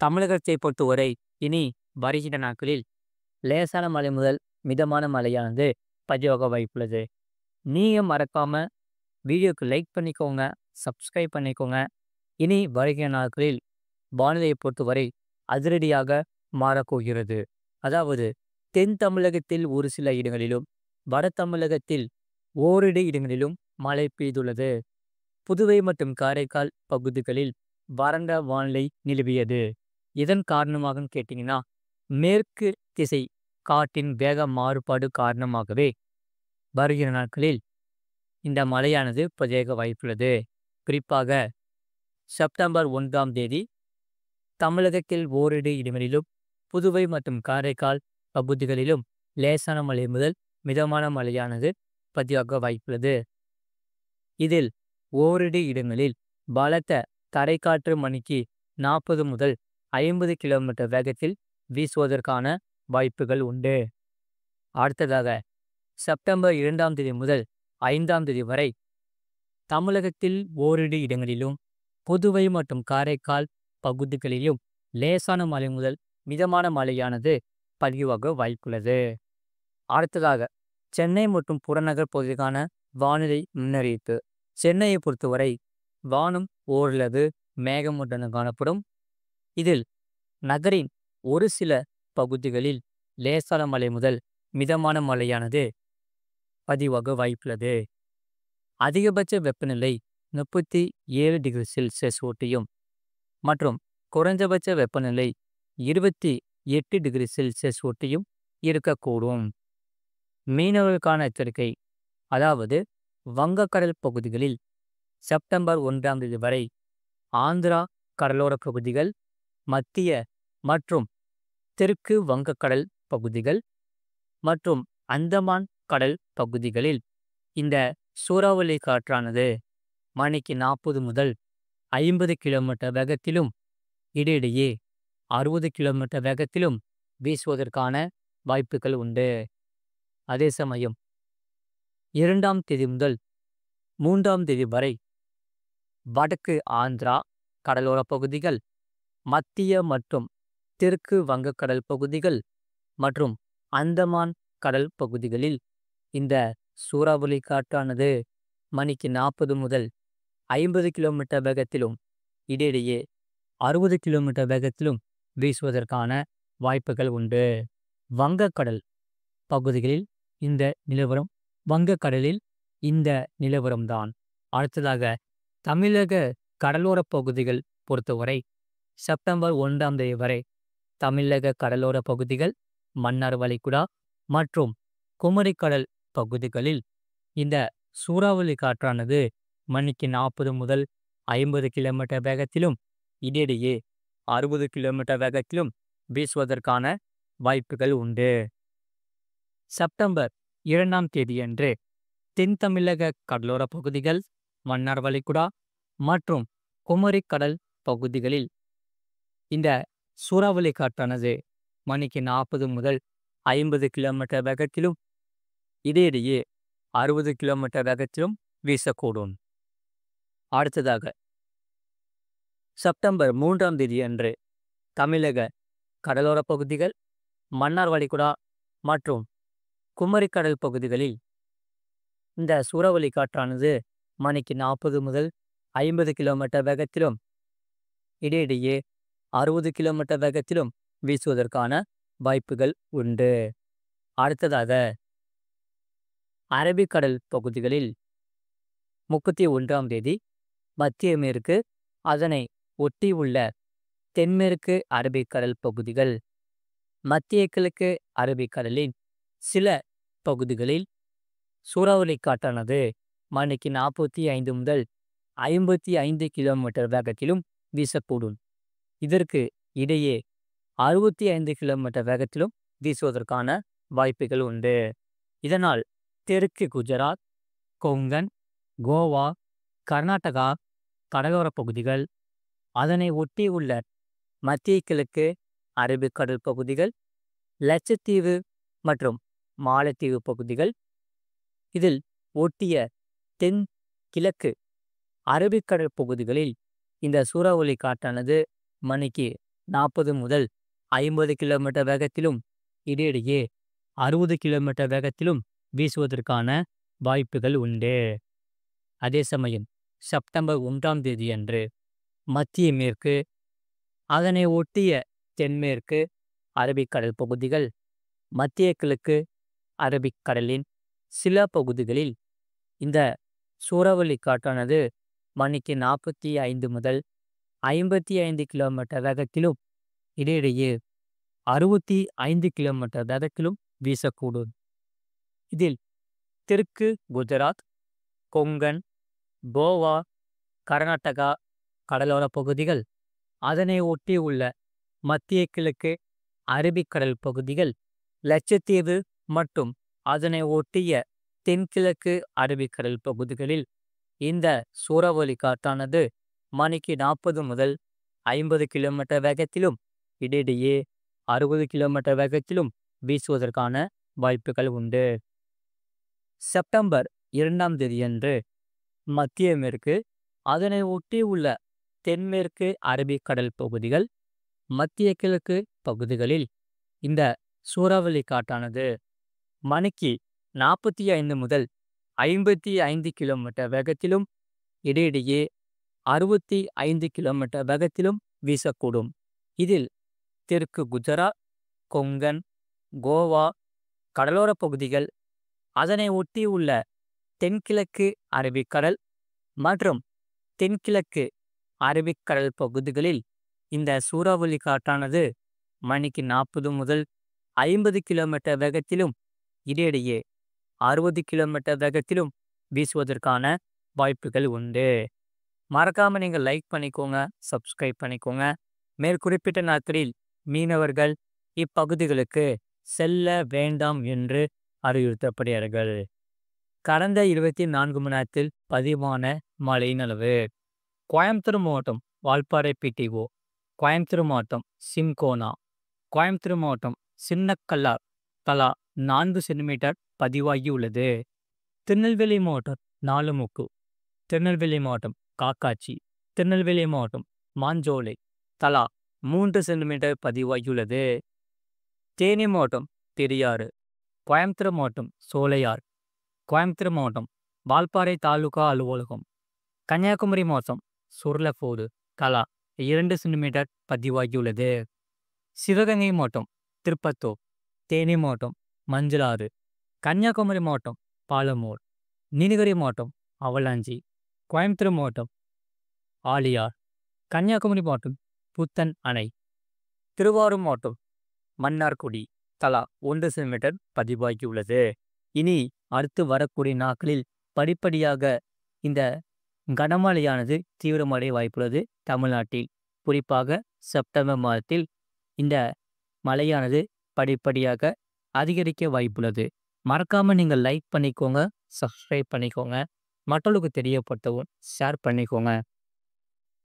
தமிழகத்தை பொறுத்தவரை இனி வருகின்ற நாட்களில் லேசான மழை முதல் மிதமான மழையானது பதிவாக வாய்ப்புள்ளது. நீங்க மறக்காம வீடியோக்கு லைக் பண்ணிக்கோங்க, சப்ஸ்கிரைப் பண்ணிக்கோங்க. இனி வருகிற நாட்களில் வானிலையை பொறுத்தவரை அதிரடியாக மாறப்போகிறது. அதாவது தென் தமிழகத்தில் ஒரு சில இடங்களிலும், வட தமிழகத்தில் ஓரிரு இடங்களிலும் மழை பெய்துள்ளது. புதுவை மற்றும் காரைக்கால் பகுதிகளில் வறண்ட வானிலை நிலவியது. இதன் காரணமாக கேட்டிங்கன்னா, மேற்கு திசை காற்றின் வேக மாறுபாடு காரணமாகவே வருகிற நாட்களில் இந்த மழையானது பதிவாக வாய்ப்புள்ளது. குறிப்பாக செப்டம்பர் 1ஆம் தேதி தமிழகத்தில் ஓரிரு இடங்களிலும், புதுவை மற்றும் காரைக்கால் பகுதிகளிலும் லேசான மழை முதல் மிதமான மழையானது பதிவாக வாய்ப்புள்ளது. இதில் ஓரிரு இடங்களில் பலத்த தரைக்காற்று மணிக்கு 40 முதல் 50 கிலோமீட்டர் வேகத்தில் வீசுவதற்கான வாய்ப்புகள் உண்டு. அடுத்ததாக செப்டம்பர் 2ஆம் தேதி முதல் 5ஆம் தேதி வரை தமிழகத்தில் ஓரிரு இடங்களிலும், புதுவை மற்றும் காரைக்கால் பகுதிகளிலும் லேசான மழை முதல் மிதமான மழையானது பதிவாக வாய்ப்புள்ளது. அடுத்ததாக சென்னை மற்றும் புறநகர் பகுதிக்கான வானிலை முன்னறிவிப்பு. சென்னையை பொறுத்தவரை வானம் ஓரளவு மேகமூட்டத்துடன் காணப்படும். இதில் நகரின் ஒரு சில பகுதிகளில் லேசான மழை முதல் மிதமான மழையானது பதிவாக வாய்ப்புள்ளது. அதிகபட்ச வெப்பநிலை 37 டிகிரி செல்சியஸ் ஒட்டியும் மற்றும் குறைந்தபட்ச வெப்பநிலை 28 டிகிரி செல்சியஸ் ஒட்டியும் இருக்கக்கூடும். மீனவர்களுக்கான எச்சரிக்கை. அதாவது வங்கக்கடல் பகுதிகளில் செப்டம்பர் 1ஆம் தேதி வரை ஆந்திரா கடலோர பகுதிகள், மத்திய மற்றும் தெற்கு வங்கக்கடல் பகுதிகள் மற்றும் அந்தமான் கடல் பகுதிகளில் இந்த சூறாவளி காற்றானது மணிக்கு 40 முதல் 50 கிலோமீட்டர் வேகத்திலும், இடையிடையே 60 கிலோமீட்டர் வேகத்திலும் வீசுவதற்கான வாய்ப்புகள் உண்டு. அதே சமயம் 2ஆம் தேதி முதல் 3ஆம் தேதி வரை வடக்கு ஆந்திரா கடலோர பகுதிகள், மத்திய மற்றும் தெற்கு வங்கக்கடல் பகுதிகள் மற்றும் அந்தமான் கடல் பகுதிகளில் இந்த சூறாவளி காற்றானது மணிக்கு 40 முதல் 50 கிலோமீட்டர் வேகத்திலும், இடையிடையே 60 கிலோமீட்டர் வேகத்திலும் வீசுவதற்கான வாய்ப்புகள் உண்டு. வங்கக்கடல் பகுதிகளில் இந்த நிலவரம் வங்கக்கடலில் இந்த நிலவரம்தான். அடுத்ததாக தமிழக கடலோர பகுதிகள் பொறுத்தவரை செப்டம்பர் 1ஆம் தேதி வரை தமிழக கடலோர பகுதிகள், மன்னார் வளைகுடா மற்றும் குமரிக்கடல் பகுதிகளில் இந்த சூறாவளி காற்றானது மணிக்கு 40 முதல் 50 கிலோமீட்டர் வேகத்திலும், இடையிடையே 60 கிலோமீட்டர் வேகத்திலும் வீசுவதற்கான வாய்ப்புகள் உண்டு. செப்டம்பர் 2ஆம் தேதியன்று தென் தமிழக கடலோர பகுதிகள், மன்னார் வளைகுடா மற்றும் குமரிக்கடல் பகுதிகளில் இந்த சூறாவளி காற்றானது மணிக்கு 40 முதல் 50 கிலோமீட்டர் வேகத்திலும், இடையிடையே 60 கிலோமீட்டர் வேகத்திலும் வீசக்கூடும். அடுத்ததாக செப்டம்பர் 3ஆம் தேதி அன்று தமிழக கடலோர பகுதிகள், மன்னார் வளைகுடா மற்றும் குமரிக்கடல் பகுதிகளில் இந்த சூறாவளி காற்றானது மணிக்கு 40 முதல் 50 கிலோமீட்டர் வேகத்திலும், இடையிடையே 60 கிலோமீட்டர் வேகத்திலும் வீசுவதற்கான வாய்ப்புகள் உண்டு. அடுத்ததாக அரபிக்கடல் பகுதிகளில் 31ஆம் தேதி மத்திய மேற்கு, அதனை ஒட்டியுள்ள தென்மேற்கு அரபிக்கடல் பகுதிகள், மத்திய கிழக்கு அரபிக்கடலின் சில பகுதிகளில் சூறாவளி காற்றானது மணிக்கு 45 முதல் 55 கிலோமீட்டர் வேகத்திலும் வீசக்கூடும். இதற்கு இடையே 65 கிலோமீட்டர் வேகத்திலும் வீசுவதற்கான வாய்ப்புகள் உண்டு. இதனால் தெற்கு குஜராத், கொங்கன், கோவா, கர்நாடகா கடலோர பகுதிகள், அதனை ஒட்டியுள்ள மத்திய கிழக்கு அரபிக்கடல் பகுதிகள், லட்சத்தீவு மற்றும் மாலத்தீவு பகுதிகள், இதில் ஒட்டிய தென் கிழக்கு அரபிக்கடல் பகுதிகளில் இந்த சூறாவளி காற்றானது மணிக்கு 40 முதல் 50 கிலோமீட்டர் வேகத்திலும் இடையிடையே 60 கிலோமீட்டர் வேகத்திலும் வீசுவதற்கான வாய்ப்புகள் உண்டு. அதே சமயம் செப்டம்பர் 1ஆம் தேதியன்று மத்திய மேற்கு, அதனை ஒட்டிய தென்மேற்கு அரபிக்கடல் பகுதிகள், மத்திய கிழக்கு அரபிக்கடலின் சில பகுதிகளில் இந்த சூறாவளி காற்றானது மணிக்கு 45 முதல் 55 கிலோமீட்டர் வேகத்திலும் இடையிடையே 65 கிலோமீட்டர் வேகத்திலும் வீசக்கூடும். இதில் தெற்கு குஜராத், கொங்கன், கோவா, கர்நாடகா கடலோர பகுதிகள், அதனை ஒட்டியுள்ள மத்திய கிழக்கு அரபிக்கடல் பகுதிகள், லட்சத்தீவு மற்றும் அதனை ஒட்டிய தென்கிழக்கு அரபிக்கடல் பகுதிகளில் இந்த சூறாவளி காற்றானது மணிக்கு 40 முதல் 50 கிலோமீட்டர் வேகத்திலும் இடையிடையே 60 கிலோமீட்டர் வேகத்திலும் வீசுவதற்கான வாய்ப்புகள் உண்டு. செப்டம்பர் 2ஆம் தேதியன்று மத்திய மேற்கு, அதனை ஒட்டியுள்ள தென்மேற்கு அரபிக்கடல் பகுதிகள், மத்திய கிழக்கு பகுதிகளில் இந்த சூறாவளி காற்றானது மணிக்கு 45 முதல் 55 கிலோமீட்டர் வேகத்திலும் இடையிடையே 65 கிலோமீட்டர் வேகத்திலும் வீசக்கூடும். இதில் தெற்கு குஜராத், கொங்கன், கோவா கடலோர பகுதிகள், அதனை ஒட்டியுள்ள தென்கிழக்கு அரபிக்கடல் மற்றும் தென்கிழக்கு அரபிக்கடல் பகுதிகளில் இந்த சூறாவளி காற்றானது மணிக்கு 40 முதல் 50 கிலோமீட்டர் வேகத்திலும் இடையிடையே 60 கிலோமீட்டர் வேகத்திலும் வீசுவதற்கான வாய்ப்புகள் உண்டு. மறக்காம நீங்கள் லைக் பண்ணிக்கோங்க, சப்ஸ்கிரைப் பண்ணிக்கோங்க. மேற்குறிப்பிட்ட நாட்களில் மீனவர்கள் இப்பகுதிகளுக்கு செல்ல வேண்டாம் என்று அறிவுறுத்தப்படுகிறார்கள். கடந்த 24 மணி நேரத்தில் பதிவான மழையின் அளவு: கோயம்புத்தூர் மாவட்டம் வால்பாறை பிடிஓ, கோயம்புத்தூர் மாவட்டம் சிம்கோனா, கோயம்புத்தூர் மாவட்டம் சின்னக்கல்லார் தலா 4 சென்டிமீட்டர் பதிவாகியுள்ளது. திருநெல்வேலி மாவட்டம் நாலுமுக்கு, திருநெல்வேலி மாவட்டம் காக்காட்சி, திருநெல்வேலி மாவட்டம் மாஞ்சோலை தலா 3 சென்டிமீட்டர் பதிவாகியுள்ளது. தேனி மாவட்டம் பெரியாறு, கோயம்புத்தூர் மாவட்டம் சோலையார், கோயம்புத்தூர் மாவட்டம் வால்பாறை தாலுகா அலுவலகம், கன்னியாகுமரி மாவட்டம் சுர்லப்போடு தலா 2 சென்டிமீட்டர் பதிவாகியுள்ளது. சிவகங்கை மாவட்டம் திருப்பத்தூர், தேனி மாவட்டம் மஞ்சளாறு, கன்னியாகுமரி மாவட்டம் பாலமூர், நீலகிரி மாவட்டம் அவலாஞ்சி, கோயம்புத்தூர் மாவட்டம் ஆலியார், கன்னியாகுமரி மாவட்டம் புத்தன் அணை, திருவாரூர் மாவட்டம் மன்னார்குடி தலா 1 சென்டிமீட்டர் பதிவாகியுள்ளது. இனி அடுத்து வரக்கூடிய நாட்களில் படிப்படியாக இந்த கனமழையானது தீவிரமடைய வாய்ப்புள்ளது. தமிழ்நாட்டில் குறிப்பாக செப்டம்பர் மாதத்தில் இந்த மழையானது படிப்படியாக அதிகரிக்க வாய்ப்புள்ளது. மறக்காம நீங்கள் லைக் பண்ணிக்கோங்க, சப்ஸ்கிரைப் பண்ணிக்கோங்க, மற்றவர்களுக்கு தெரியப்படுத்தவும் ஷேர் பண்ணிக்கோங்க.